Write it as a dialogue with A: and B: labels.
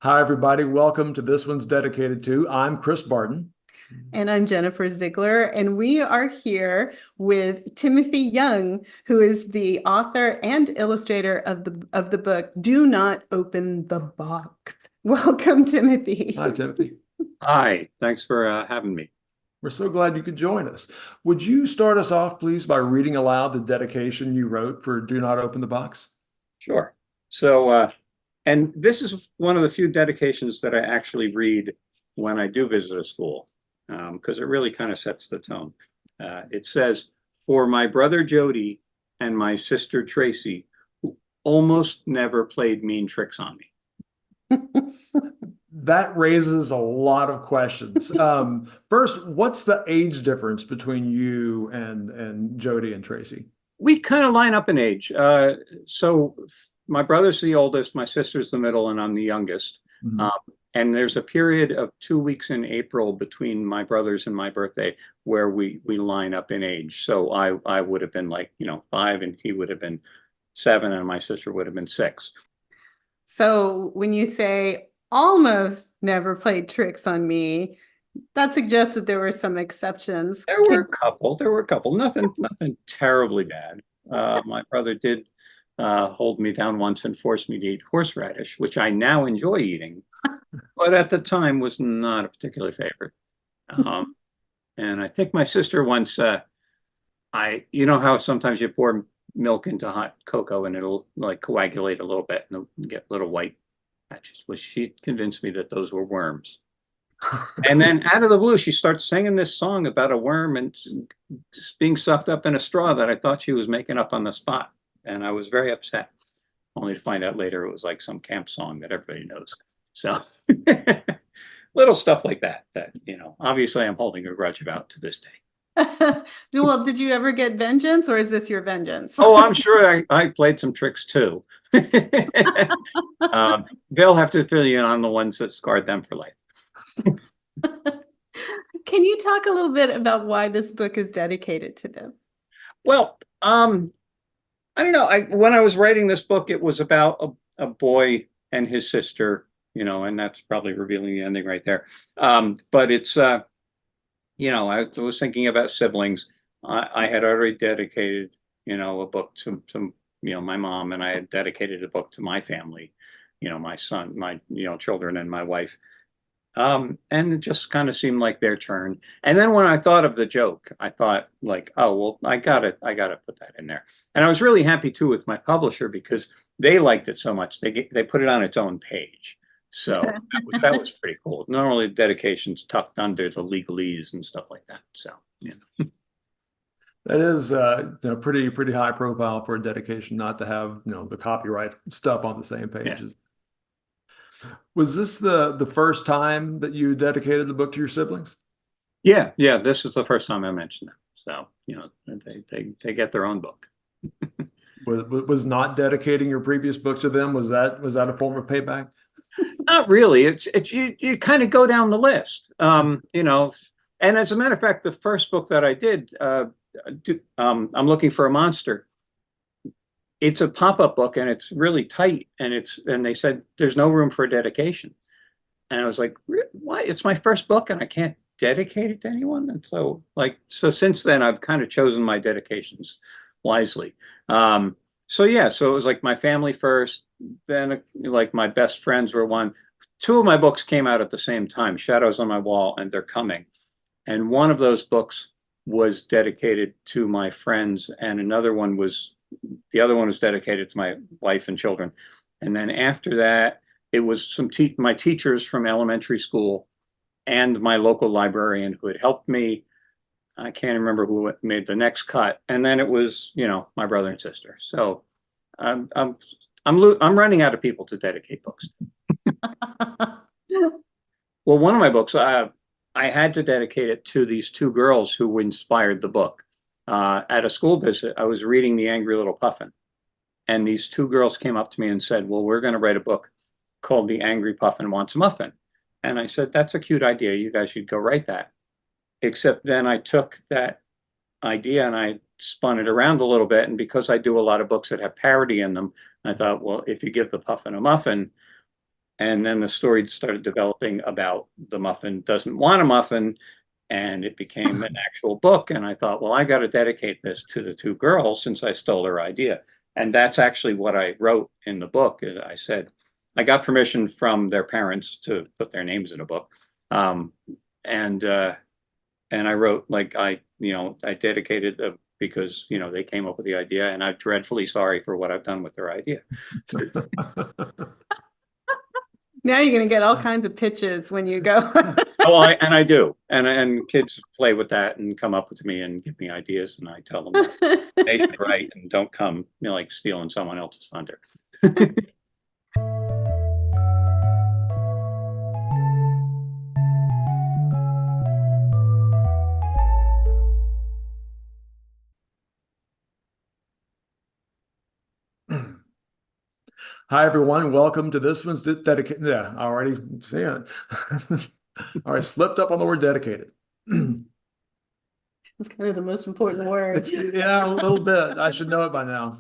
A: Hi, everybody. Welcome to This One's Dedicated To. I'm Chris Barton.
B: And I'm Jennifer Ziegler, and we are here with Timothy Young, who is the author and illustrator of the book Do Not Open the Box. Welcome,
A: Hi,
B: Timothy.
A: Timothy.
C: Hi, thanks for having me.
A: We're so glad you could join us. Would you start us off, please, by reading aloud the dedication you wrote for Do Not Open the Box?
C: Sure. So, and this is one of the few dedications that I actually read when I do visit a school, because it really kind of sets the tone. It says, "For my brother Jody and my sister Tracy, who almost never played mean tricks on me."
A: That raises a lot of questions. First, what's the age difference between you and Jody and Tracy?
C: We kind of line up in age. So my brother's the oldest, my sister's the middle, and I'm the youngest.
A: Mhm.
C: Um, and there's a period of 2 weeks in April between my brother's and my birthday where we line up in age. So I would have been like, 5, and he would have been 7, and my sister would have been 6.
B: So when you say almost never played tricks on me, that suggests that there were some exceptions.
C: There were a couple, nothing terribly bad. My brother did hold me down once and force me to eat horseradish, which I now enjoy eating, but at the time was not a particular favorite. Um, and I think my sister once, you know how sometimes you pour milk into hot cocoa and it'll like coagulate a little bit and it'll get little white patches. Well, she convinced me that those were worms. And then out of the blue, she starts singing this song about a worm and just being sucked up in a straw that I thought she was making up on the spot. And I was very upset, only to find out later it was like some camp song that everybody knows. So little stuff like that, obviously I'm holding a grudge about to this day.
B: Well, did you ever get vengeance, or is this your vengeance?
C: Oh, I'm sure I played some tricks too. They'll have to fill you in on the ones that scarred them for life.
B: Can you talk a little bit about why this book is dedicated to them?
C: Well, I don't know. When I was writing this book, it was about a boy and his sister, and that's probably revealing the ending right there. But I was thinking about siblings. I had already dedicated, a book to my mom, and I had dedicated a book to my family, my son, my children, and my wife. And it just kind of seemed like their turn. And then when I thought of the joke, I thought like, oh, well, I gotta put that in there. And I was really happy too with my publisher because they liked it so much. They put it on its own page. So that was pretty cool. Normally dedications tucked under the legalese and stuff like that. So,
A: That is, pretty high profile for a dedication not to have, the copyright stuff on the same
C: yeah.
A: page. Was this the first time that you dedicated the book to your siblings?
C: Yeah, yeah. This is the first time I mentioned them. So, they get their own book.
A: Was not dedicating your previous book to them, was that a form of payback?
C: Not really. It's you kind of go down the list. And as a matter of fact, the first book that I did, I'm looking for a monster. It's a pop-up book and it's really tight and they said there's no room for a dedication. And I was like, why? It's my first book and I can't dedicate it to anyone. And so since then I've kind of chosen my dedications wisely. So yeah, so it was like my family first, then like my best friends were one. Two of my books came out at the same time, Shadows on My Wall and They're Coming. And one of those books was dedicated to my friends, and the other one was dedicated to my wife and children. And then after that, it was my teachers from elementary school and my local librarian who had helped me. I can't remember who made the next cut, and then it was, my brother and sister. So I'm I'm I'm running out of people to dedicate books. Well, one of my books, I had to dedicate it to these two girls who inspired the book. At a school visit, I was reading The Angry Little Puffin, and these two girls came up to me and said, "Well, we're going to write a book called The Angry Puffin Wants a Muffin." And I said, "That's a cute idea. You guys should go write that." Except then I took that idea and I spun it around a little bit. And because I do a lot of books that have parody in them, I thought, well, if you give the puffin a muffin, And then the story started developing about the muffin doesn't want a muffin, and it became an actual book. And I thought, well, I got to dedicate this to the two girls since I stole their idea. And that's actually what I wrote in the book. I said, I got permission from their parents to put their names in a book. And I wrote, like, I dedicated because, they came up with the idea, and I'm dreadfully sorry for what I've done with their idea.
B: Now you're going to get all kinds of pitches when you go.
C: Oh, I do. And kids play with that and come up with me and give me ideas, and I tell them that they should write and don't come, like stealing someone else's thunder.
A: Hi, everyone. Welcome to this one's dedicated. Yeah, I already see it. All right, slipped up on the word dedicated.
B: It's kind of the most important word.
A: Yeah, a little bit. I should know it by now.